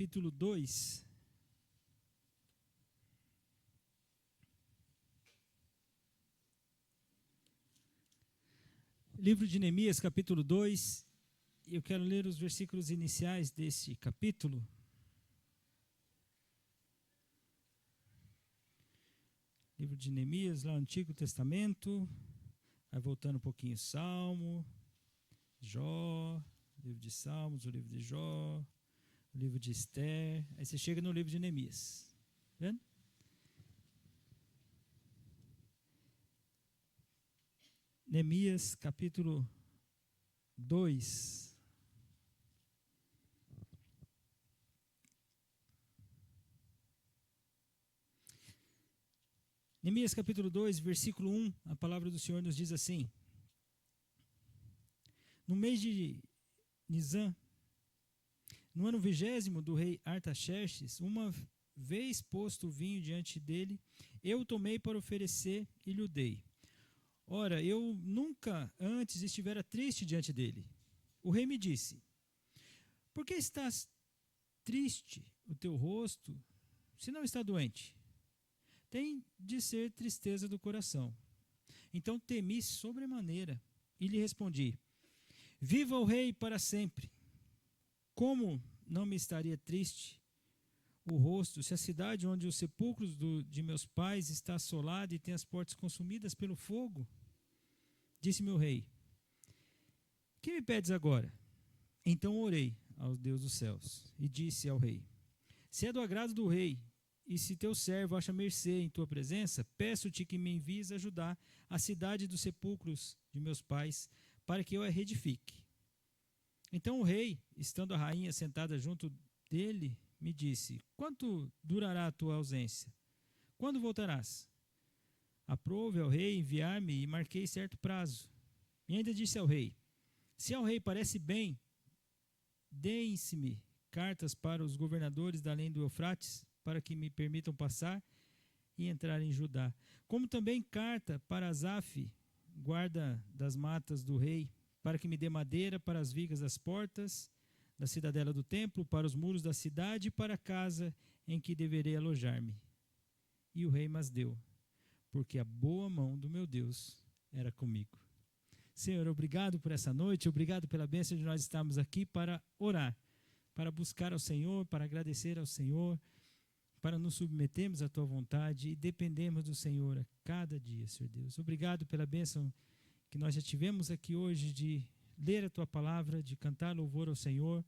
capítulo 2. Livro de Neemias, capítulo 2. Eu quero ler os versículos iniciais desse capítulo. Livro de Neemias, lá no Antigo Testamento. Vai voltando um pouquinho, Salmo, Jó, livro de Salmos, o livro de Jó, o livro de Esther. Aí você chega no livro de Neemias. Vendo? Neemias, capítulo 2. Neemias, capítulo 2, versículo 1, a palavra do Senhor nos diz assim: No mês de Nisan, no ano 20º do rei Artaxerxes, uma vez posto o vinho diante dele, eu o tomei para oferecer e lhe o dei. Ora, eu nunca antes estivera triste diante dele. O rei me disse: Por que estás triste o teu rosto, se não está doente? Tem de ser tristeza do coração. Então temi sobremaneira e lhe respondi: Viva o rei para sempre! Como não me estaria triste o rosto, se a cidade onde os sepulcros de meus pais está assolada e tem as portas consumidas pelo fogo? Disse meu rei: Que me pedes agora? Então orei ao Deus dos céus e disse ao rei: Se é do agrado do rei, e se teu servo acha mercê em tua presença, peço-te que me envies ajudar a cidade dos sepulcros de meus pais, para que eu a reedifique. Então o rei, estando a rainha sentada junto dele, me disse: Quanto durará a tua ausência? Quando voltarás? Aprouve ao rei enviar-me e marquei certo prazo. E ainda disse ao rei: Se ao rei parece bem, deem-se-me cartas para os governadores da além do Eufrates, para que me permitam passar e entrar em Judá. Como também carta para Asaf, guarda das matas do rei, para que me dê madeira para as vigas das portas da cidadela do templo, para os muros da cidade e para a casa em que deverei alojar-me. E o rei mas deu, porque a boa mão do meu Deus era comigo. Senhor, obrigado por essa noite, obrigado pela bênção de nós estarmos aqui para orar, para buscar ao Senhor, para agradecer ao Senhor, para nos submetermos à Tua vontade e dependermos do Senhor a cada dia, Senhor Deus. Obrigado pela bênção que nós já tivemos aqui hoje de ler a Tua palavra, de cantar louvor ao Senhor,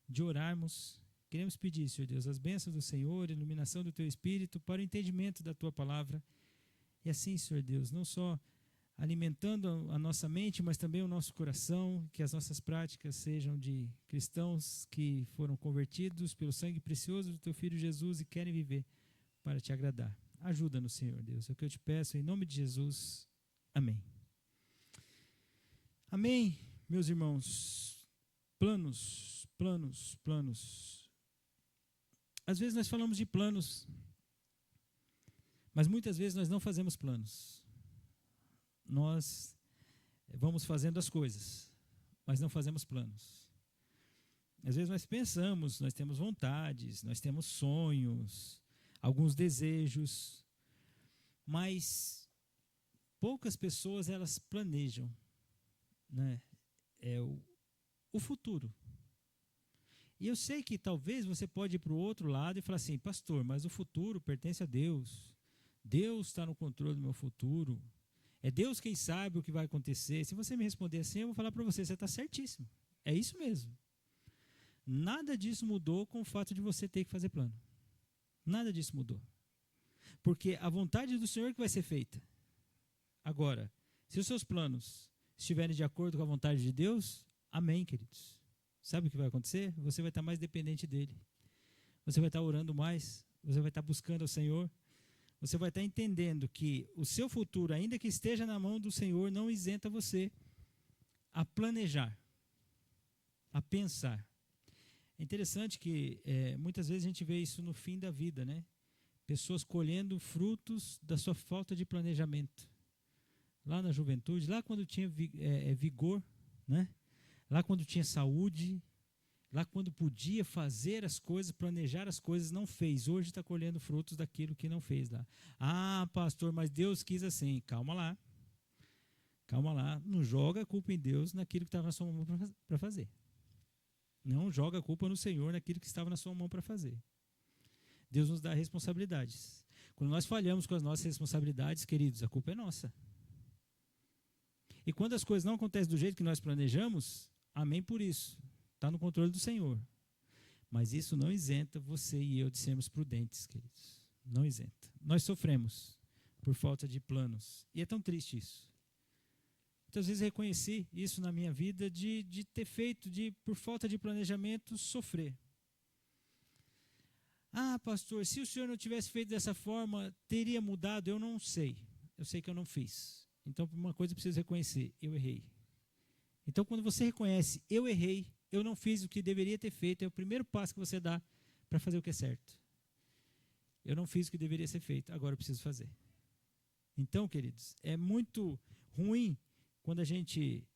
de orarmos. Queremos pedir, Senhor Deus, as bênçãos do Senhor, a iluminação do Teu Espírito para o entendimento da Tua palavra. E assim, Senhor Deus, não só alimentando a nossa mente, mas também o nosso coração, que as nossas práticas sejam de cristãos que foram convertidos pelo sangue precioso do Teu Filho Jesus e querem viver para Te agradar. Ajuda-nos, Senhor Deus, é o que eu Te peço, em nome de Jesus. Amém. Amém, meus irmãos. Planos. Às vezes nós falamos de planos, mas muitas vezes nós não fazemos planos. Nós vamos fazendo as coisas, mas não fazemos planos. Às vezes nós pensamos, nós temos vontades, nós temos sonhos, alguns desejos, mas poucas pessoas elas planejam, né? O futuro. E eu sei que talvez você pode ir para o outro lado e falar assim: pastor, mas o futuro pertence a Deus. Deus está no controle do meu futuro. É Deus quem sabe o que vai acontecer. Se você me responder assim, eu vou falar para você: você está certíssimo. É isso mesmo. Nada disso mudou com o fato de você ter que fazer plano. Nada disso mudou. Porque a vontade do Senhor que vai ser feita. Agora, se os seus planos estiverem de acordo com a vontade de Deus, amém, queridos. Sabe o que vai acontecer? Você vai estar mais dependente dele. Você vai estar orando mais. Você vai estar buscando ao Senhor. Você vai estar entendendo que o seu futuro, ainda que esteja na mão do Senhor, não isenta você a planejar, a pensar. É interessante que muitas vezes a gente vê isso no fim da vida, né? Pessoas colhendo frutos da sua falta de planejamento. Lá na juventude, lá quando tinha vigor, né? Lá quando tinha saúde, Lá quando podia fazer as coisas, planejar as coisas, não fez. Hoje está colhendo frutos daquilo que não fez lá. Ah, pastor, mas Deus quis assim. Calma lá. Calma lá. Não joga a culpa em Deus naquilo que estava na sua mão para fazer. Não joga a culpa no Senhor naquilo que estava na sua mão para fazer. Deus nos dá responsabilidades. Quando nós falhamos com as nossas responsabilidades, queridos, a culpa é nossa. E quando as coisas não acontecem do jeito que nós planejamos, amém por isso. Está no controle do Senhor. Mas isso não isenta você e eu de sermos prudentes, queridos. Não isenta. Nós sofremos por falta de planos. E é tão triste isso. Muitas vezes reconheci isso na minha vida de ter feito, por falta de planejamento, sofrer. Ah, pastor, se o senhor não tivesse feito dessa forma, teria mudado? Eu não sei. Eu sei que eu não fiz. Então, uma coisa eu preciso reconhecer: eu errei. Então, quando você reconhece, eu errei, eu não fiz o que deveria ter feito, é o primeiro passo que você dá para fazer o que é certo. Eu não fiz o que deveria ser feito, agora eu preciso fazer. Então, queridos, é muito ruim quando a gente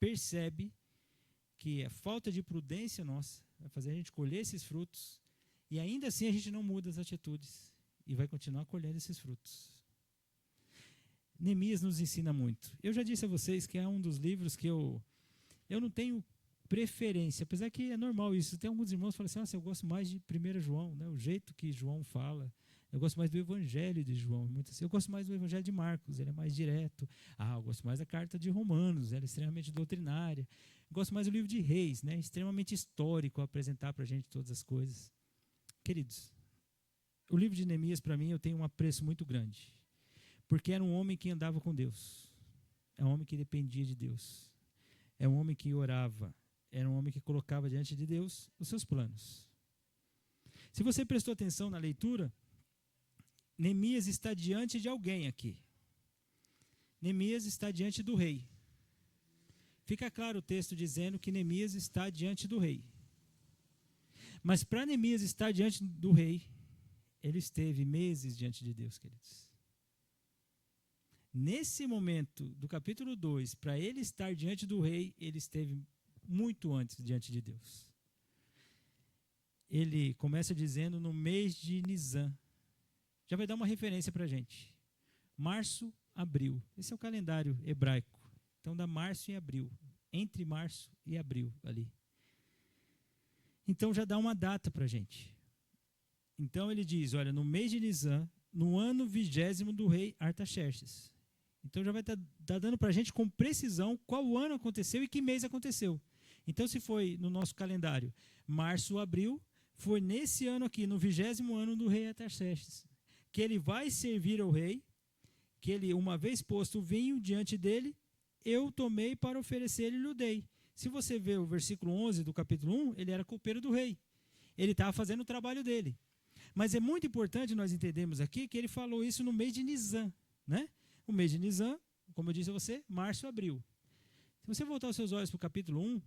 percebe que a falta de prudência nossa vai fazer a gente colher esses frutos e ainda assim a gente não muda as atitudes e vai continuar colhendo esses frutos. Neemias nos ensina muito. Eu já disse a vocês que é um dos livros que eu não tenho preferência, apesar que é normal isso. Tem alguns irmãos que falam assim: nossa, eu gosto mais de 1 João, né? O jeito que João fala. Eu gosto mais do Evangelho de João. Eu gosto mais do Evangelho de Marcos, ele é mais direto. Eu gosto mais da carta de Romanos, ela é extremamente doutrinária. Eu gosto mais do livro de Reis, né? Extremamente histórico, a apresentar para a gente todas as coisas. Queridos, o livro de Neemias, para mim, eu tenho um apreço muito grande. Porque era um homem que andava com Deus. É um homem que dependia de Deus. É um homem que orava. Era um homem que colocava diante de Deus os seus planos. Se você prestou atenção na leitura, Neemias está diante de alguém aqui. Neemias está diante do rei. Fica claro o texto dizendo que Neemias está diante do rei. Mas para Neemias estar diante do rei, ele esteve meses diante de Deus, queridos. Nesse momento do capítulo 2, para ele estar diante do rei, ele esteve muito antes diante de Deus. Ele começa dizendo no mês de Nisan. Já vai dar uma referência para a gente. Março, abril. Esse é o calendário hebraico. Então dá março e abril. Entre março e abril ali. Então já dá uma data para a gente. Então ele diz, olha, no mês de Nisan, no ano 20º do rei Artaxerxes. Então já vai estar dando para a gente com precisão qual ano aconteceu e que mês aconteceu. Então se foi no nosso calendário março ou abril, foi nesse ano aqui, no 20º ano do rei Artaxerxes, que ele vai servir ao rei, que ele, uma vez posto o vinho diante dele, eu tomei para oferecer-lhe e lhe dei. Se você ver o versículo 11 do capítulo 1, ele era copeiro do rei. Ele estava fazendo o trabalho dele. Mas é muito importante nós entendermos aqui que ele falou isso no mês de Nisan, né? O mês de Nisan, como eu disse a você, março e abril. Se você voltar os seus olhos para o capítulo 1,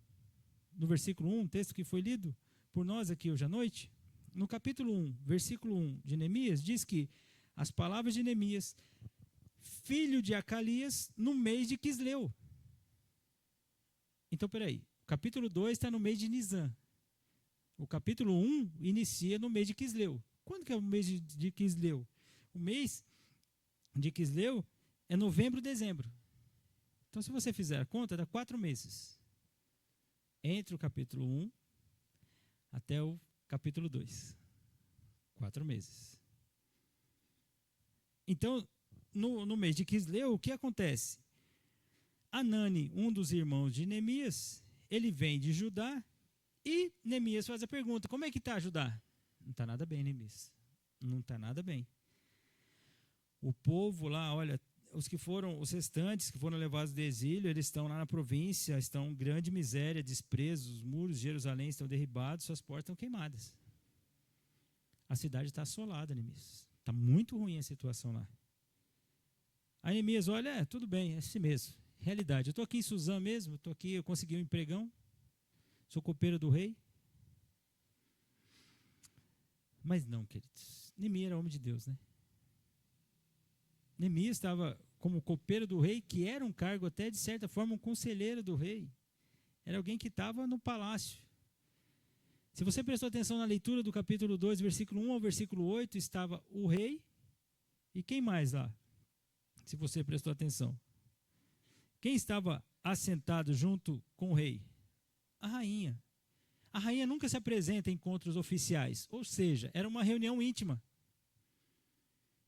no versículo 1, texto que foi lido por nós aqui hoje à noite, no capítulo 1, versículo 1 de Neemias, diz que as palavras de Neemias, filho de Acalias, no mês de Quisleu. Então, peraí, o capítulo 2 está no mês de Nisan. O capítulo 1 inicia no mês de Quisleu. Quando que é o mês de Quisleu? O mês de Quisleu é novembro, dezembro. Então, se você fizer a conta, dá 4 meses. Entre o capítulo 1 até o capítulo 2. 4 meses. Então, no mês de Quisleu, o que acontece? Anani, um dos irmãos de Neemias, ele vem de Judá e Neemias faz a pergunta: como é que está Judá? Não está nada bem, Neemias. Não está nada bem. O povo lá, olha, os restantes que foram levados do exílio, eles estão lá na província, estão em grande miséria, desprezo, os muros de Jerusalém estão derribados, suas portas estão queimadas. A cidade está assolada, Neemias. Está muito ruim a situação lá. Aí Neemias, olha, tudo bem, é assim mesmo. Realidade, eu estou aqui em Suzã mesmo, estou aqui, eu consegui um empregão, sou copeiro do rei. Mas não, queridos, Neemias era homem de Deus, né? Neemias estava como copeiro do rei, que era um cargo até de certa forma um conselheiro do rei. Era alguém que estava no palácio. Se você prestou atenção na leitura do capítulo 2, versículo 1 ao versículo 8, estava o rei e quem mais lá? Se você prestou atenção. Quem estava assentado junto com o rei? A rainha. A rainha nunca se apresenta em encontros oficiais, ou seja, era uma reunião íntima.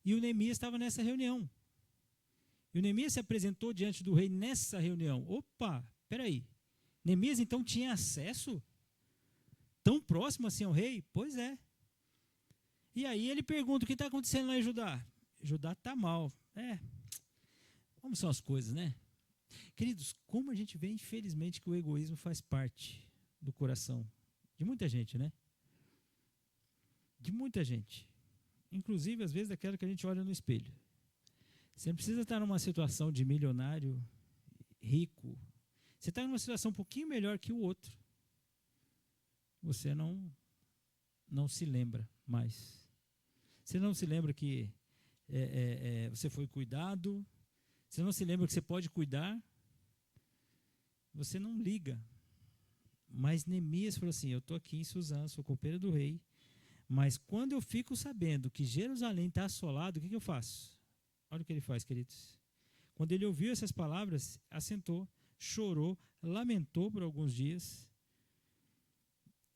E o Neemias estava nessa reunião. E o Neemias se apresentou diante do rei nessa reunião. Opa, peraí. Neemias então tinha acesso? Tão próximo assim ao rei? Pois é. E aí ele pergunta, o que está acontecendo lá em Judá? Judá está mal. Como são as coisas, né? Queridos, como a gente vê, infelizmente, que o egoísmo faz parte do coração de muita gente, né? De muita gente. Inclusive, às vezes, daquela que a gente olha no espelho. Você não precisa estar numa situação de milionário, rico. Você está numa situação um pouquinho melhor que o outro. Você não se lembra mais. Você não se lembra que você foi cuidado. Você não se lembra que você pode cuidar. Você não liga. Mas Neemias falou assim, eu estou aqui em Suzã, sou copeiro do rei, mas quando eu fico sabendo que Jerusalém está assolado, o que eu faço? Olha o que ele faz, queridos. Quando ele ouviu essas palavras, assentou, chorou, lamentou por alguns dias,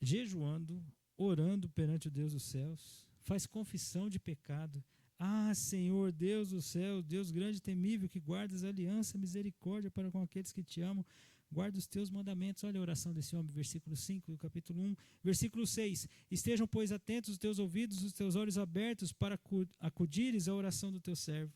jejuando, orando perante o Deus dos céus, faz confissão de pecado. Ah, Senhor, Deus do céu, Deus grande e temível, que guardas aliança, misericórdia para com aqueles que te amam, guarda os teus mandamentos. Olha a oração desse homem, versículo 5 do capítulo 1. Versículo 6. Estejam, pois, atentos os teus ouvidos, os teus olhos abertos para acudires à oração do teu servo.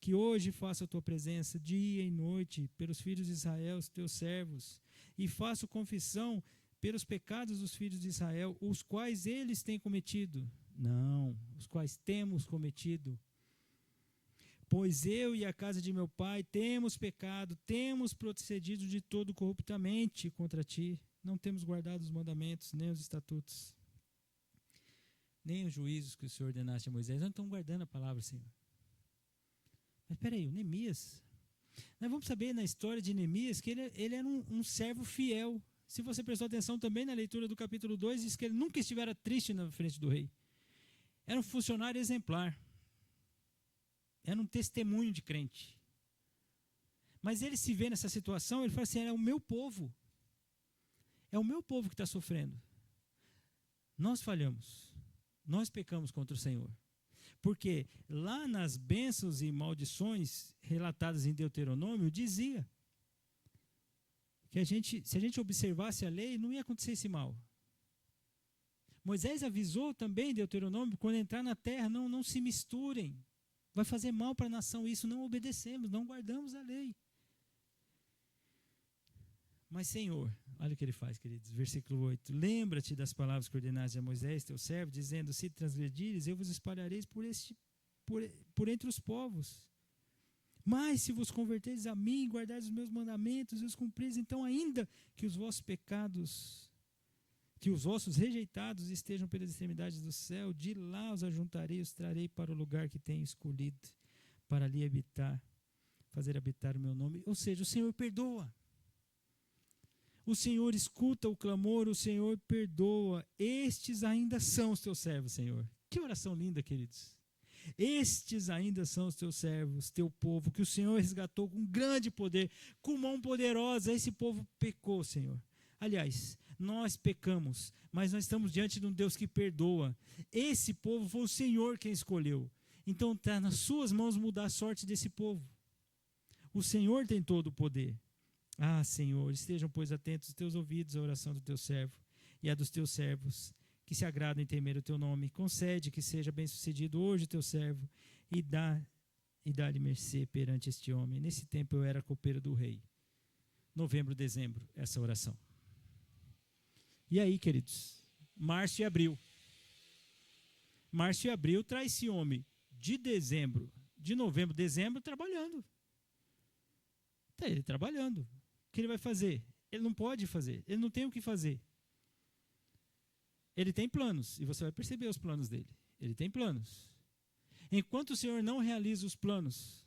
Que hoje faça a tua presença, dia e noite, pelos filhos de Israel, os teus servos, e faço confissão pelos pecados dos filhos de Israel, os quais eles têm cometido. Não, os quais temos cometido. Pois eu e a casa de meu pai temos pecado, temos procedido de todo corruptamente contra ti. Não temos guardado os mandamentos, nem os estatutos, nem os juízos que o Senhor ordenaste a Moisés. Não estamos guardando a palavra, Senhor. Mas espera aí, o Neemias. Nós vamos saber na história de Neemias que ele era um servo fiel. Se você prestou atenção também na leitura do capítulo 2, diz que ele nunca estivera triste na frente do rei. Era um funcionário exemplar. Era um testemunho de crente. Mas ele se vê nessa situação, ele fala assim, é o meu povo. É o meu povo que está sofrendo. Nós falhamos. Nós pecamos contra o Senhor. Porque lá nas bênçãos e maldições relatadas em Deuteronômio, dizia que se a gente observasse a lei, não ia acontecer esse mal. Moisés avisou também em Deuteronômio, quando entrar na terra, não se misturem. Vai fazer mal para a nação isso, não obedecemos, não guardamos a lei. Mas Senhor, olha o que ele faz, queridos, versículo 8, lembra-te das palavras que ordenaste a Moisés, teu servo, dizendo, se transgredires, eu vos espalhareis por entre os povos. Mas se vos converteres a mim, guardares os meus mandamentos e os cumprires, então ainda que os vossos pecados, que os vossos rejeitados estejam pelas extremidades do céu, de lá os ajuntarei, os trarei para o lugar que tenho escolhido, para ali habitar, fazer habitar o meu nome. Ou seja, o Senhor perdoa. O Senhor escuta o clamor, o Senhor perdoa. Estes ainda são os teus servos, Senhor. Que oração linda, queridos. Estes ainda são os teus servos, teu povo, que o Senhor resgatou com grande poder, com mão poderosa. Esse povo pecou, Senhor. Aliás, nós pecamos, mas nós estamos diante de um Deus que perdoa. Esse povo foi o Senhor quem escolheu. Então está nas suas mãos mudar a sorte desse povo. O Senhor tem todo o poder. Ah, Senhor, estejam, pois, atentos os teus ouvidos à oração do teu servo e a dos teus servos, que se agradam em temer o teu nome. Concede que seja bem-sucedido hoje o teu servo e dá-lhe mercê perante este homem. Nesse tempo eu era copeiro do rei. Novembro, dezembro, essa oração. E aí, queridos, março e abril. Março e abril traz esse homem de novembro, dezembro, trabalhando. Está ele trabalhando. O que ele vai fazer? Ele não pode fazer, ele não tem o que fazer. Ele tem planos, e você vai perceber os planos dele. Ele tem planos. Enquanto o Senhor não realiza os planos,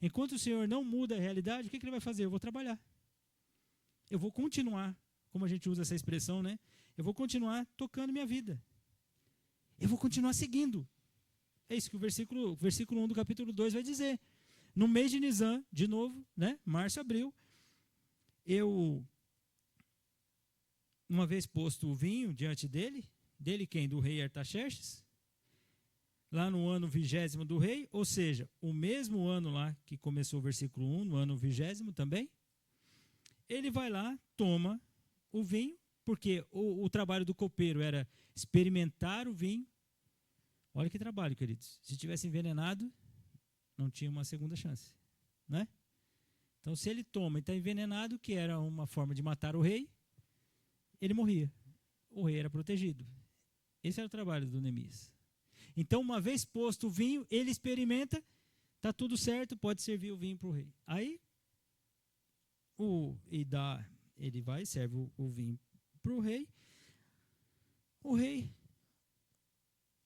enquanto o Senhor não muda a realidade, o que ele vai fazer? Eu vou trabalhar. Eu vou continuar, como a gente usa essa expressão, né? Eu vou continuar tocando minha vida. Eu vou continuar seguindo. É isso que o versículo 1 do capítulo 2 vai dizer. No mês de Nisan, de novo, né? Março, abril, uma vez posto o vinho diante dele quem? Do rei Artaxerxes, lá no ano 20º do rei, ou seja, o mesmo ano lá que começou o versículo 1, no ano 20º também, ele vai lá, toma o vinho, porque o trabalho do copeiro era experimentar o vinho. Olha que trabalho, queridos. Se tivesse envenenado, não tinha uma segunda chance, né? Então, se ele toma e está envenenado, que era uma forma de matar o rei, ele morria. O rei era protegido. Esse era o trabalho do Neemias. Então, uma vez posto o vinho, ele experimenta, está tudo certo, pode servir o vinho para o rei. Aí, ele vai e serve o vinho para o rei. O rei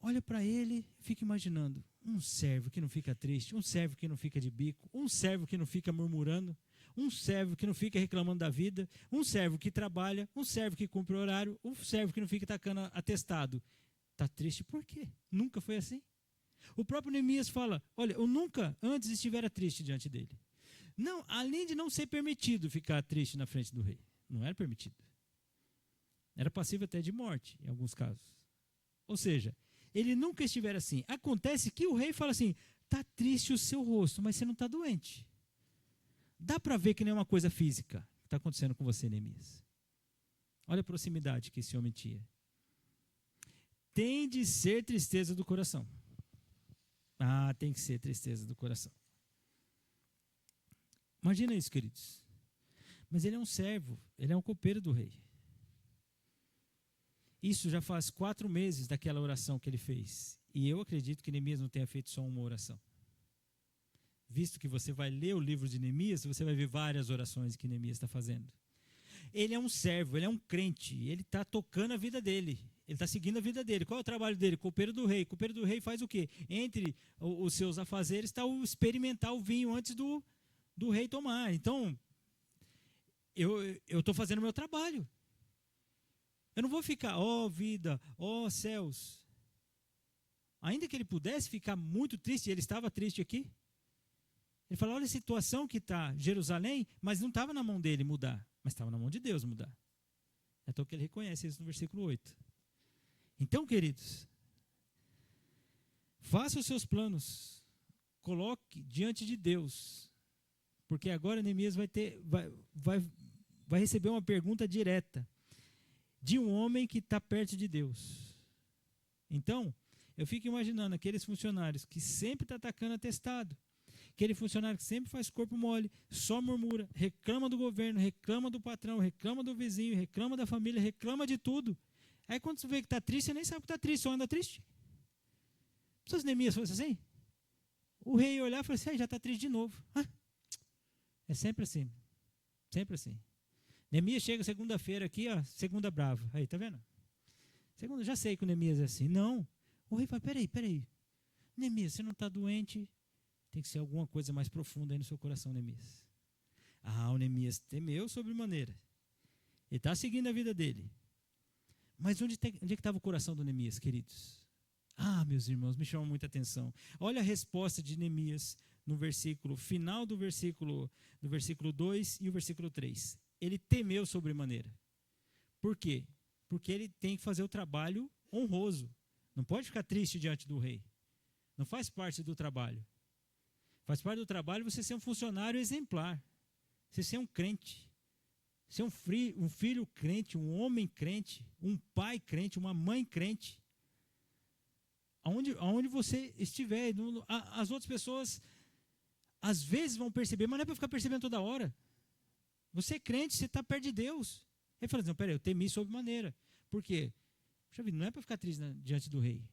olha para ele, fica imaginando, um servo que não fica triste, um servo que não fica de bico, um servo que não fica murmurando, um servo que não fica reclamando da vida, um servo que trabalha, um servo que cumpre o horário, um servo que não fica tacando atestado. Está triste por quê? Nunca foi assim. O próprio Neemias fala, olha, eu nunca antes estivera triste diante dele. Não, além de não ser permitido ficar triste na frente do rei. Não era permitido. Era passível até de morte, em alguns casos. Ou seja, ele nunca estivera assim. Acontece que o rei fala assim, está triste o seu rosto, mas você não está doente. Dá para ver que não é uma coisa física que está acontecendo com você, Neemias. Olha a proximidade que esse homem tinha. Tem de ser tristeza do coração. Ah, tem que ser tristeza do coração. Imagina isso, queridos. Mas ele é um servo, ele é um copeiro do rei. Isso já faz 4 meses daquela oração que ele fez. E eu acredito que Neemias não tenha feito só uma oração. Visto que você vai ler o livro de Neemias, você vai ver várias orações que Neemias está fazendo. Ele é um servo, ele é um crente, ele está tocando a vida dele. Ele está seguindo a vida dele. Qual é o trabalho dele? Copeiro do rei. Copeiro do rei faz o quê? Entre os seus afazeres está o experimentar o vinho antes do rei tomar. Então, eu estou fazendo o meu trabalho. Eu não vou ficar, ó vida, ó céus. Ainda que ele pudesse ficar muito triste, ele estava triste aqui. Ele fala, olha a situação que está Jerusalém, mas não estava na mão dele mudar, mas estava na mão de Deus mudar. Então que ele reconhece isso no versículo 8. Então, queridos, faça os seus planos, coloque diante de Deus, porque agora Neemias vai receber uma pergunta direta de um homem que está perto de Deus. Então, eu fico imaginando aqueles funcionários que sempre estão atacando atestado, aquele funcionário que sempre faz corpo mole, só murmura, reclama do governo, reclama do patrão, reclama do vizinho, reclama da família, reclama de tudo. Aí quando você vê que está triste, você nem sabe que está triste, só anda triste. Se Neemias fosse assim, o rei ia olhar e falar assim, já está triste de novo. É sempre assim, sempre assim. Neemias chega segunda-feira aqui, ó, segunda brava. Aí, tá vendo? Segunda, já sei que o Neemias é assim. Não. O rei fala, peraí. Neemias, você não está doente? Tem que ser alguma coisa mais profunda aí no seu coração, Neemias. O Neemias temeu sobremaneira. Ele está seguindo a vida dele. Mas onde é que estava o coração do Neemias, queridos? Meus irmãos, me chama muita atenção. Olha a resposta de Neemias no final do versículo 2 e o versículo 3. Ele temeu sobremaneira. Por quê? Porque ele tem que fazer o trabalho honroso. Não pode ficar triste diante do rei. Não faz parte do trabalho. Faz parte do trabalho você ser um funcionário exemplar. Você ser um crente. Ser um filho crente, um homem crente, um pai crente, uma mãe crente. Aonde você estiver, as outras pessoas às vezes vão perceber, mas não é para ficar percebendo toda hora. Você é crente, você está perto de Deus. Ele fala assim, peraí, eu temi sobremaneira. Por quê? Puxa vida, não é para ficar triste diante do rei.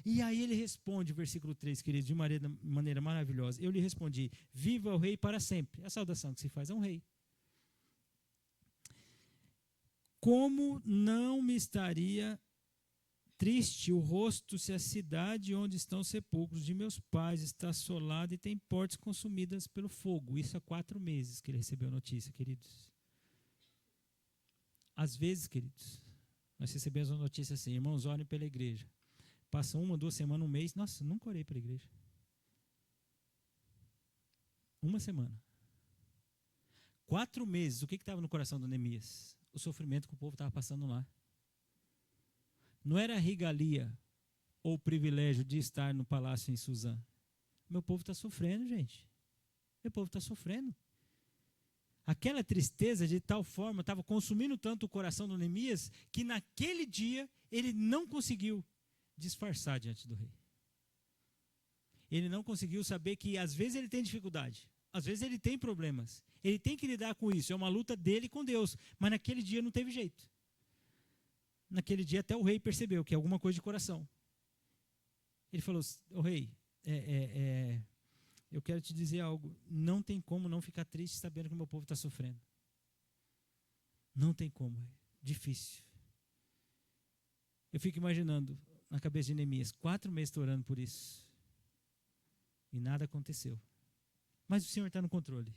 E aí ele responde, versículo 3, querido, de maneira maravilhosa. Eu lhe respondi, viva o rei para sempre. É a saudação que se faz a um rei. Como não me estaria triste o rosto se a cidade onde estão os sepulcros de meus pais está assolada e tem portas consumidas pelo fogo? Isso há 4 meses que ele recebeu a notícia, queridos. Às vezes, queridos, nós recebemos uma notícia assim: irmãos, orem pela igreja. Passa 1, 2 semanas, um mês. Nossa, nunca orei pela igreja. 1 semana. 4 meses, o que estava no coração do Neemias? O sofrimento que o povo estava passando lá. Não era a regalia ou o privilégio de estar no palácio em Suzã. Meu povo está sofrendo, gente. Meu povo está sofrendo. Aquela tristeza de tal forma estava consumindo tanto o coração do Neemias que naquele dia ele não conseguiu disfarçar diante do rei. Ele não conseguiu saber que às vezes ele tem dificuldade, às vezes ele tem problemas, ele tem que lidar com isso, é uma luta dele com Deus, mas naquele dia não teve jeito. Naquele dia até o rei percebeu que é alguma coisa de coração. Ele falou: "Ô rei, eu quero te dizer algo, não tem como não ficar triste sabendo que o meu povo está sofrendo. Não tem como, difícil." Eu fico imaginando na cabeça de Neemias, 4 meses orando por isso. E nada aconteceu. Mas o Senhor está no controle.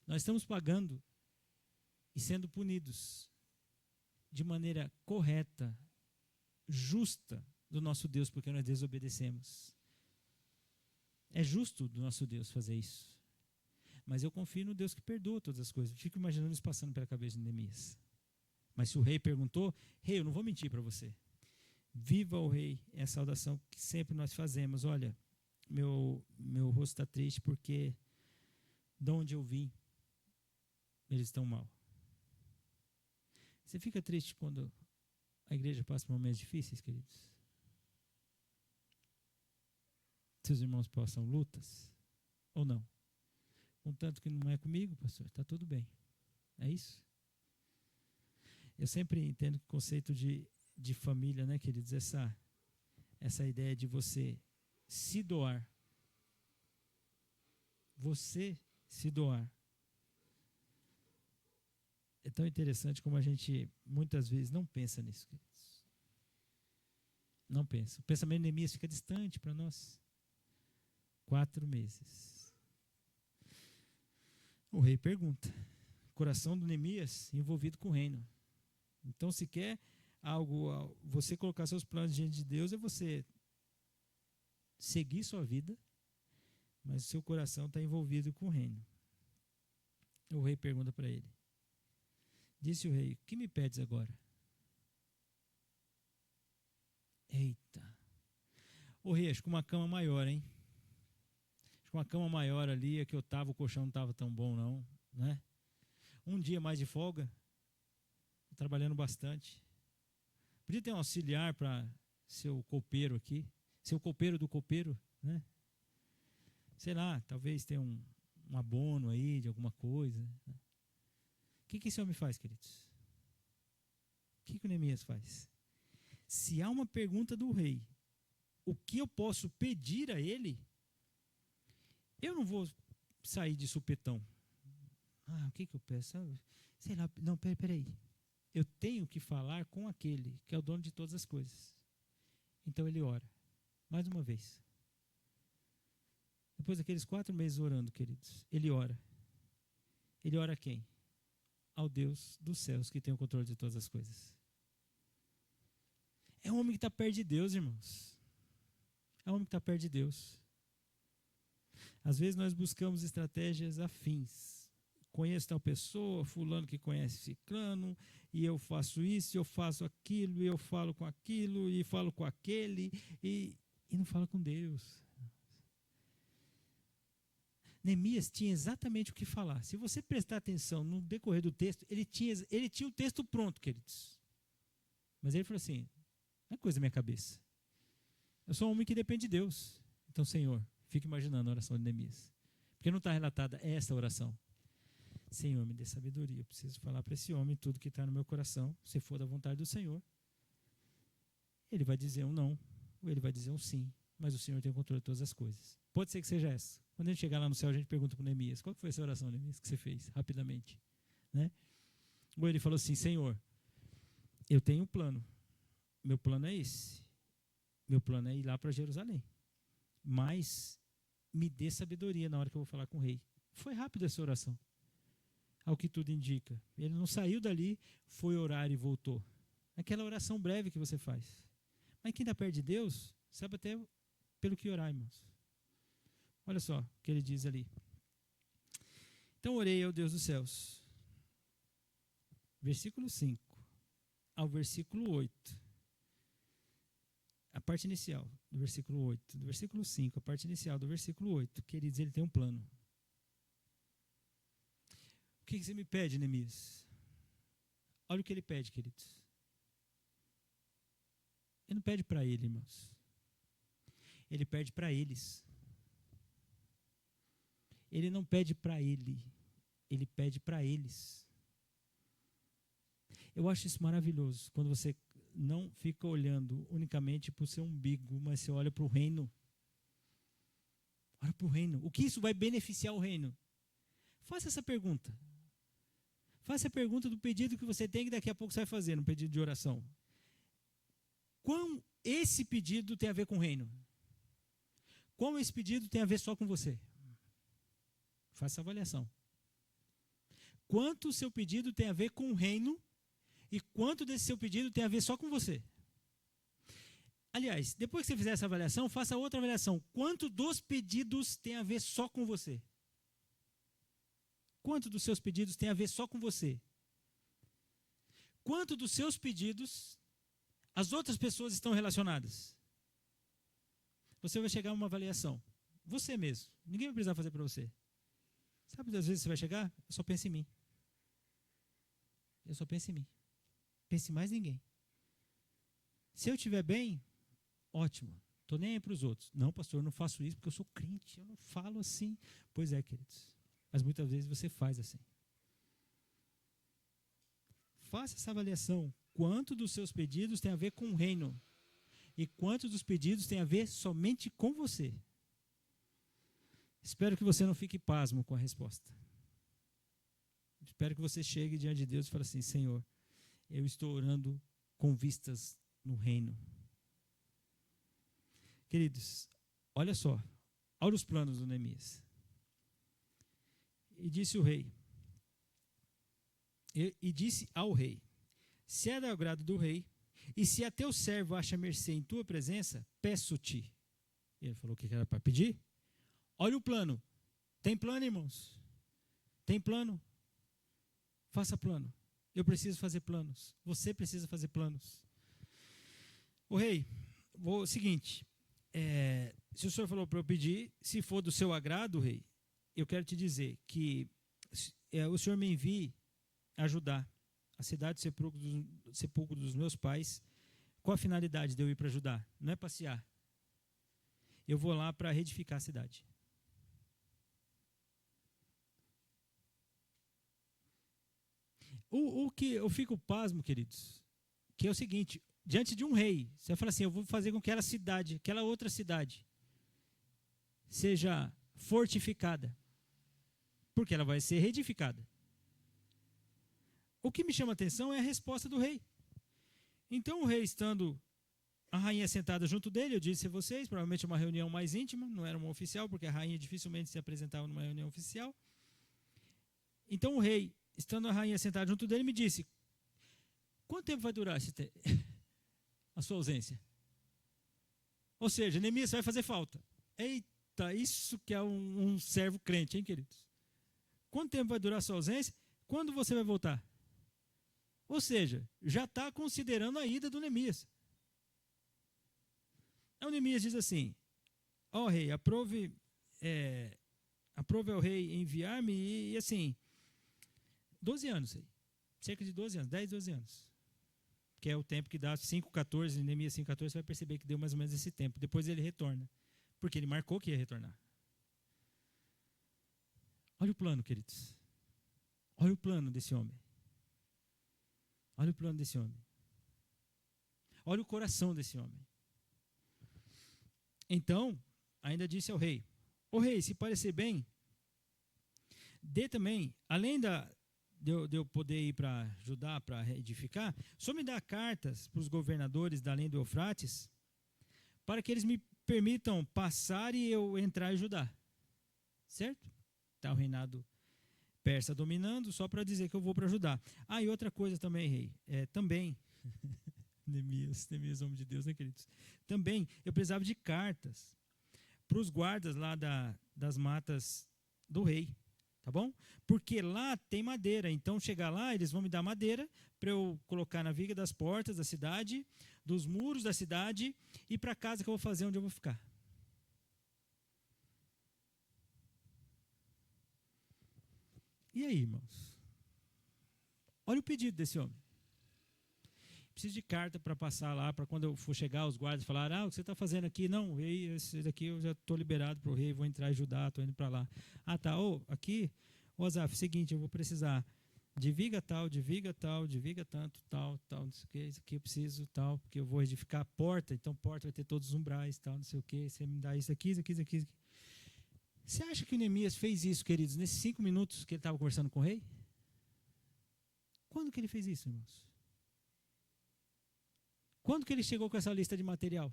Nós estamos pagando e sendo punidos de maneira correta, justa do nosso Deus, porque nós desobedecemos. É justo do nosso Deus fazer isso. Mas eu confio no Deus que perdoa todas as coisas. Eu fico imaginando isso passando pela cabeça de Neemias. Mas se o rei perguntou, rei, eu não vou mentir para você. Viva o rei, é a saudação que sempre nós fazemos. Olha, meu rosto está triste porque de onde eu vim, eles estão mal. Você fica triste quando a igreja passa por momentos difíceis, queridos? Seus irmãos passam lutas ou não? Contanto que não é comigo, pastor, está tudo bem. É isso? Eu sempre entendo que o conceito de família, né, queridos, essa ideia de você se doar. Você se doar. É tão interessante como a gente muitas vezes não pensa nisso, queridos. Não pensa. O pensamento de Neemias fica distante para nós. 4 meses. O rei pergunta. O coração do Neemias envolvido com o reino. Então, se quer algo, você colocar seus planos diante de Deus, é você seguir sua vida, mas o seu coração está envolvido com o reino. O rei pergunta para ele. Disse o rei: "O que me pedes agora?" Eita. O rei, acho que uma cama maior, hein? Acho que uma cama maior ali, a que eu estava, o colchão não estava tão bom não, né? Um dia mais de folga, trabalhando bastante. Podia ter um auxiliar para ser o copeiro aqui, ser o copeiro do copeiro, né? Sei lá, talvez tenha um abono aí de alguma coisa. Né? O que esse homem faz, queridos? O que o Neemias faz? Se há uma pergunta do rei, o que eu posso pedir a ele? Eu não vou sair de supetão. O que eu peço? Sei lá, não, peraí. Eu tenho que falar com aquele que é o dono de todas as coisas. Então ele ora. Mais uma vez. Depois daqueles 4 meses orando, queridos, ele ora. Ele ora a quem? Ao Deus dos céus, que tem o controle de todas as coisas. É um homem que está perto de Deus, irmãos. É um homem que está perto de Deus. Às vezes nós buscamos estratégias afins. Conheço tal pessoa, fulano que conhece ciclano, e eu faço isso, eu faço aquilo, e eu falo com aquilo, e falo com aquele, e não fala com Deus. Neemias tinha exatamente o que falar. Se você prestar atenção no decorrer do texto, ele tinha o texto pronto, queridos. Mas ele falou assim, não é coisa da minha cabeça. Eu sou um homem que depende de Deus. Então, Senhor, fica imaginando a oração de Neemias. Porque não está relatada essa oração. Senhor, me dê sabedoria. Eu preciso falar para esse homem tudo que está no meu coração. Se for da vontade do Senhor, ele vai dizer um não, ou ele vai dizer um sim. Mas o Senhor tem o controle de todas as coisas. Pode ser que seja essa. Quando a gente chegar lá no céu, a gente pergunta para o Neemias, qual foi essa oração, Neemias, que você fez, rapidamente? Né? Ou ele falou assim, Senhor, eu tenho um plano. Meu plano é esse. Meu plano é ir lá para Jerusalém. Mas me dê sabedoria na hora que eu vou falar com o rei. Foi rápido essa oração. ao que tudo indica. Ele não saiu dali, foi orar e voltou. Aquela oração breve que você faz. Mas quem está perto de Deus, sabe até pelo que orar, irmãos. Olha só o que ele diz ali. Então orei ao Deus dos céus. Versículo 5 ao versículo 8. A parte inicial do versículo 8. Do versículo 5, a parte inicial do versículo 8. Queridos, ele tem um plano. O que você me pede, Neemias? Olha o que ele pede, queridos. Ele não pede para ele, irmãos. Ele pede para eles. Ele não pede para ele. Ele pede para eles. Eu acho isso maravilhoso, quando você não fica olhando unicamente para o seu umbigo, mas você olha para o reino. Olha para o reino. O que isso vai beneficiar o reino? Faça essa pergunta. Faça a pergunta do pedido que você tem, que daqui a pouco você vai fazer, no pedido de oração. Como esse pedido tem a ver com o reino? Como esse pedido tem a ver só com você? Faça essa avaliação. Quanto o seu pedido tem a ver com o reino e quanto desse seu pedido tem a ver só com você? Aliás, depois que você fizer essa avaliação, faça outra avaliação. Quanto dos pedidos tem a ver só com você? Quanto dos seus pedidos tem a ver só com você? Quanto dos seus pedidos as outras pessoas estão relacionadas? Você vai chegar a uma avaliação. Você mesmo. Ninguém vai precisar fazer para você. Sabe das vezes você vai chegar? Eu só penso em mim. Eu só penso em mim. Pense em mais ninguém. Se eu estiver bem, ótimo. Estou nem aí para os outros. Não, pastor, eu não faço isso porque eu sou crente. Eu não falo assim. Pois é, queridos. Mas muitas vezes você faz assim. Faça essa avaliação. Quanto dos seus pedidos tem a ver com o reino? E quanto dos pedidos tem a ver somente com você? Espero que você não fique pasmo com a resposta. Espero que você chegue diante de Deus e fale assim: Senhor, eu estou orando com vistas no reino. Queridos, olha só. Olha os planos do Neemias. E disse o rei. E disse ao rei: se é do agrado do rei, e se a teu servo acha mercê em tua presença, peço-te. Ele falou o que era para pedir? Olha o plano. Tem plano, irmãos? Tem plano? Faça plano. Eu preciso fazer planos. Você precisa fazer planos. O rei, o seguinte, se o senhor falou para eu pedir, se for do seu agrado, rei, eu quero te dizer que o senhor me envie ajudar a cidade de sepulcro dos meus pais. Qual a finalidade de eu ir para ajudar? Não é passear. Eu vou lá para reedificar a cidade. O que eu fico pasmo, queridos, que é o seguinte: diante de um rei, você fala assim, eu vou fazer com que aquela cidade, aquela outra cidade, seja fortificada, porque ela vai ser reedificada. O que me chama a atenção é a resposta do rei. Então o rei, estando a rainha sentada junto dele, eu disse a vocês, provavelmente uma reunião mais íntima, não era uma oficial, porque a rainha dificilmente se apresentava numa reunião oficial. Então o rei, estando a rainha sentada junto dele, me disse: quanto tempo vai durar a sua ausência? Ou seja, Neemias vai fazer falta. Eita, isso que é um servo crente, hein, queridos? Quanto tempo vai durar a sua ausência? Quando você vai voltar? Ou seja, já está considerando a ida do Neemias. Aí o Neemias diz assim: ó rei, aprove ao rei enviar-me e assim, 12 anos, cerca de 12 anos, 10, 12 anos. Que é o tempo que dá 5,14, Neemias 5,14, você vai perceber que deu mais ou menos esse tempo. Depois ele retorna, porque ele marcou que ia retornar. Olha o plano, queridos. Olha o plano desse homem. Olha o plano desse homem. Olha o coração desse homem. Então, ainda disse ao rei: ô rei, se parecer bem, dê também, além de eu poder ir para ajudar, para edificar, só me dá cartas para os governadores da além do Eufrates, para que eles me permitam passar e eu entrar e ajudar. Certo? Está o reinado persa dominando, só para dizer que eu vou para ajudar. Ah, e outra coisa também, rei, também, Neemias, homem de Deus, né, queridos? Também, eu precisava de cartas para os guardas lá das matas do rei, tá bom? Porque lá tem madeira, então chegar lá, eles vão me dar madeira para eu colocar na viga das portas da cidade, dos muros da cidade e para a casa que eu vou fazer, onde eu vou ficar. E aí, irmãos? Olha o pedido desse homem. Preciso de carta para passar lá, para quando eu for chegar, os guardas falarem, o que você está fazendo aqui? Não, rei, esse daqui eu já estou liberado para o rei, vou entrar e ajudar, estou indo para lá. Ah, tá, aqui, Azaf, seguinte, eu vou precisar de viga tal, de viga tanto, tal, não sei o que, isso aqui eu preciso, tal, porque eu vou edificar a porta, então porta vai ter todos os umbrais, tal, não sei o que, você me dá isso aqui, isso aqui, isso aqui, isso aqui. Você acha que o Neemias fez isso, queridos, nesses 5 minutos que ele estava conversando com o rei? Quando que ele fez isso, irmãos? Quando que ele chegou com essa lista de material?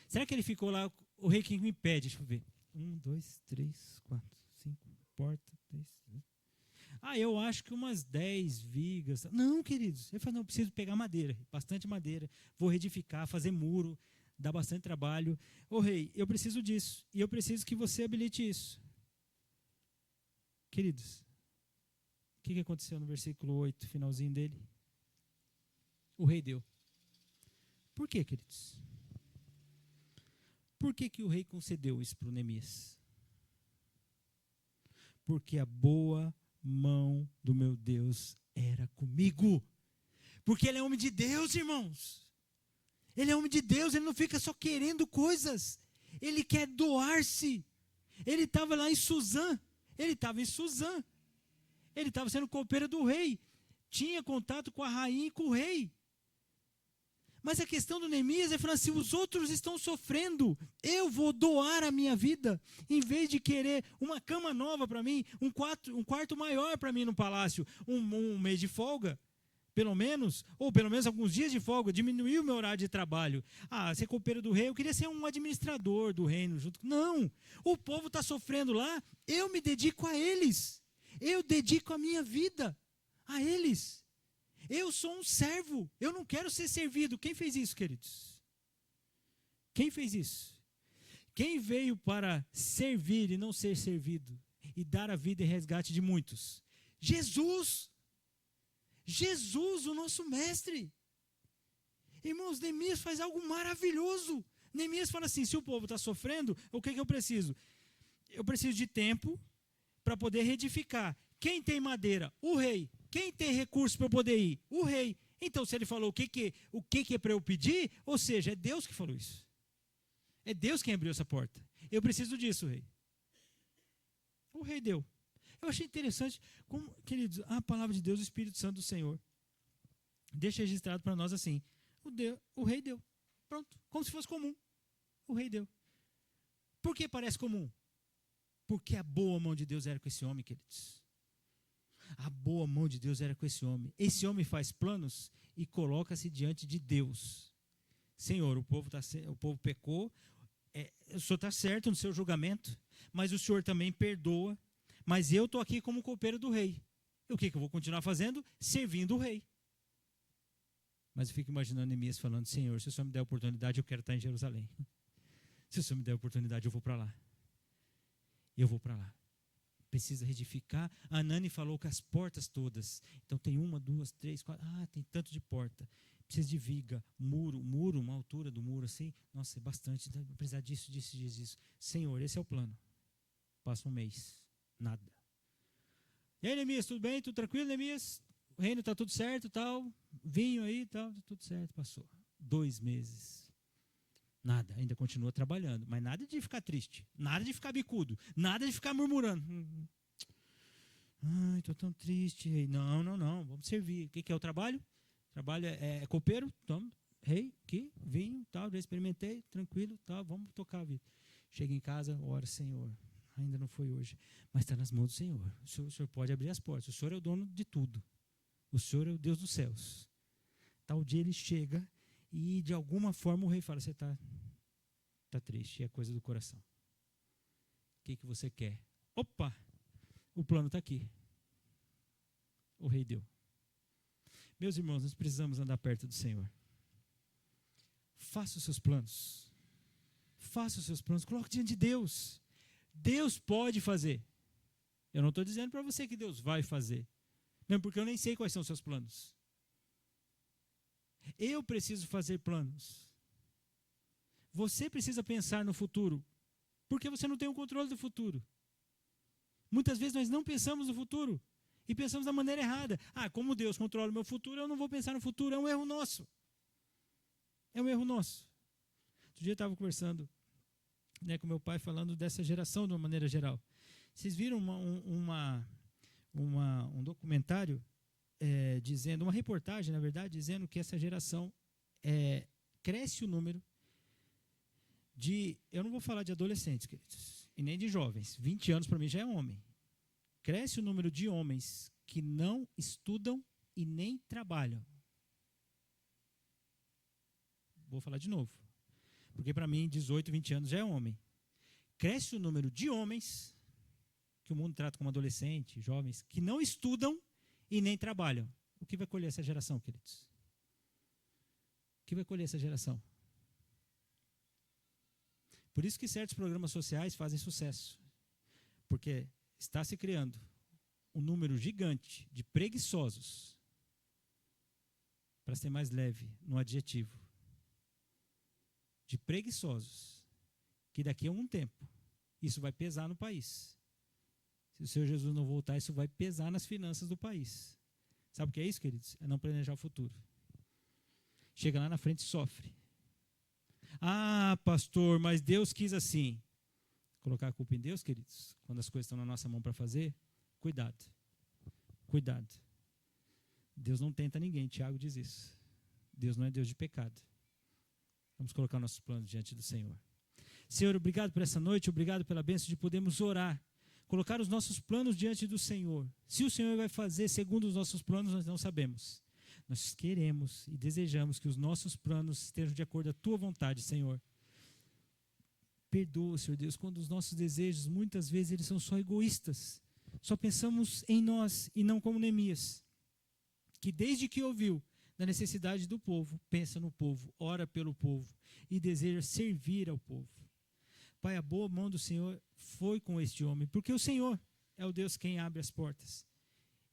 Será que ele ficou lá, o rei que me pede, deixa eu ver. 1, 2, 3, 4, 5, porta, 3. Eu acho que umas 10 vigas. Não, queridos. Ele falou, não, eu preciso pegar madeira, bastante madeira, vou reedificar, fazer muro, dá bastante trabalho. Ô rei, eu preciso disso, e eu preciso que você habilite isso. Queridos, o que aconteceu no versículo 8, finalzinho dele? O rei deu. Por quê, queridos? Por que o rei concedeu isso para o Neemias? Porque a boa mão do meu Deus era comigo. Porque ele é homem de Deus, irmãos. Ele é homem de Deus, ele não fica só querendo coisas. Ele quer doar-se. Ele estava lá em Suzã. Ele estava sendo copeiro do rei. Tinha contato com a rainha e com o rei. Mas a questão do Neemias é falar assim, os outros estão sofrendo, eu vou doar a minha vida, em vez de querer uma cama nova para mim, um quarto maior para mim no palácio, um mês de folga, pelo menos, ou pelo menos alguns dias de folga, diminuir o meu horário de trabalho. Ser copeiro do rei, eu queria ser um administrador do reino. Não, o povo está sofrendo lá, eu me dedico a eles, eu dedico a minha vida a eles. Eu sou um servo, eu não quero ser servido. Quem fez isso, queridos? Quem fez isso? Quem veio para servir e não ser servido e dar a vida em resgate de muitos? Jesus! Jesus, o nosso mestre. Irmãos, Neemias faz algo maravilhoso. Neemias fala assim, se o povo está sofrendo, o que eu preciso? Eu preciso de tempo para poder reedificar. Quem tem madeira? O rei. Quem tem recurso para eu poder ir? O rei. Então, se ele falou o que é para eu pedir, ou seja, é Deus que falou isso. É Deus quem abriu essa porta. Eu preciso disso, rei. O rei deu. Eu achei interessante, como, queridos, a palavra de Deus, o Espírito Santo do Senhor, deixa registrado para nós assim, o rei deu. Pronto, como se fosse comum. O rei deu. Por que parece comum? Porque a boa mão de Deus era com esse homem, queridos. A boa mão de Deus era com esse homem. Esse homem faz planos e coloca-se diante de Deus. Senhor, o povo pecou, o Senhor está certo no seu julgamento, mas o Senhor também perdoa, mas eu estou aqui como copeiro do rei. E o que eu vou continuar fazendo? Servindo o rei. Mas eu fico imaginando Neemias falando, Senhor, se o Senhor me der a oportunidade, eu quero estar em Jerusalém. Se o Senhor me der a oportunidade, eu vou para lá. Eu vou para lá. Precisa reedificar. A Anani falou que as portas todas. Então tem 1, 2, 3, 4. Tem tanto de porta. Precisa de viga, muro, uma altura do muro assim. Nossa, é bastante. Precisa disso. Senhor, esse é o plano. Passa um mês. Nada. E aí, Neemias, tudo bem? Tudo tranquilo, Neemias? O reino está tudo certo, tal. Vinho aí, tal. Tudo certo, passou. 2 meses. Nada, ainda continua trabalhando, mas nada de ficar triste, nada de ficar bicudo, nada de ficar murmurando. Estou tão triste. Não, vamos servir. O que é o trabalho? O trabalho é copeiro, toma, rei, aqui, vinho, tal, já experimentei, tranquilo, tal, vamos tocar a vida. Chega em casa, ora, Senhor, ainda não foi hoje, mas está nas mãos do Senhor. O Senhor pode abrir as portas, o Senhor é o dono de tudo, o Senhor é o Deus dos céus. Tal dia ele chega e de alguma forma o rei fala, você está triste, é coisa do coração. O que você quer? Opa! O plano está aqui. O rei deu. Meus irmãos, nós precisamos andar perto do Senhor. Faça os seus planos. Faça os seus planos. Coloque diante de Deus. Deus pode fazer. Eu não estou dizendo para você que Deus vai fazer. Mesmo porque eu nem sei quais são os seus planos. Eu preciso fazer planos. Você precisa pensar no futuro. Porque você não tem o controle do futuro. Muitas vezes nós não pensamos no futuro. E pensamos da maneira errada. Como Deus controla o meu futuro, eu não vou pensar no futuro. É um erro nosso. É um erro nosso. Outro dia eu estava conversando com meu pai, falando dessa geração de uma maneira geral. Vocês viram um documentário dizendo, uma reportagem, na verdade, dizendo que essa geração cresce o número eu não vou falar de adolescentes, queridos, e nem de jovens. 20 anos para mim já é homem. Cresce o número de homens que não estudam e nem trabalham. Vou falar de novo. Porque para mim, 18, 20 anos já é homem. Cresce o número de homens que o mundo trata como adolescente, jovens, que não estudam e nem trabalham. O que vai colher essa geração, queridos? O que vai colher essa geração? Por isso que certos programas sociais fazem sucesso. Porque está se criando um número gigante de preguiçosos, para ser mais leve no adjetivo, de preguiçosos, que daqui a um tempo isso vai pesar no país. Se o Senhor Jesus não voltar, isso vai pesar nas finanças do país. Sabe o que é isso, queridos? É não planejar o futuro. Chega lá na frente e sofre. Pastor, mas Deus quis assim. Colocar a culpa em Deus, queridos, quando as coisas estão na nossa mão para fazer, cuidado. Cuidado. Deus não tenta ninguém, Tiago diz isso. Deus não é Deus de pecado. Vamos colocar nossos planos diante do Senhor. Senhor, obrigado por essa noite, obrigado pela bênção de podermos orar, colocar os nossos planos diante do Senhor. Se o Senhor vai fazer segundo os nossos planos, nós não sabemos. Nós queremos e desejamos que os nossos planos estejam de acordo com a Tua vontade, Senhor. Perdoa, Senhor Deus, quando os nossos desejos, muitas vezes, eles são só egoístas. Só pensamos em nós e não como Neemias, que desde que ouviu da necessidade do povo, pensa no povo, ora pelo povo e deseja servir ao povo. Pai, a boa mão do Senhor foi com este homem, porque o Senhor é o Deus quem abre as portas.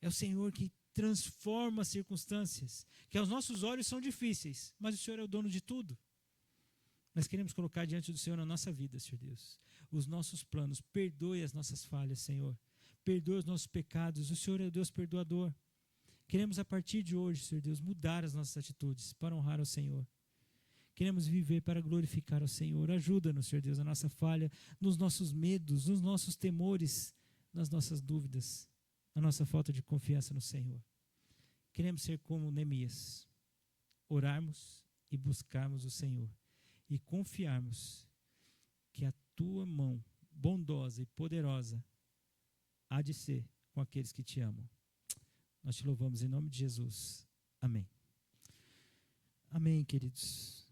É o Senhor que transforma as circunstâncias, que aos nossos olhos são difíceis, mas o Senhor é o dono de tudo. Nós queremos colocar diante do Senhor na nossa vida, Senhor Deus, os nossos planos. Perdoe as nossas falhas, Senhor. Perdoe os nossos pecados. O Senhor é o Deus perdoador. Queremos, a partir de hoje, Senhor Deus, mudar as nossas atitudes para honrar ao Senhor. Queremos viver para glorificar ao Senhor. Ajuda-nos, Senhor Deus, na nossa falha, nos nossos medos, nos nossos temores, nas nossas dúvidas, na nossa falta de confiança no Senhor. Queremos ser como Neemias, orarmos e buscarmos o Senhor e confiarmos que a Tua mão bondosa e poderosa há de ser com aqueles que Te amam. Nós Te louvamos em nome de Jesus. Amém. Amém, queridos.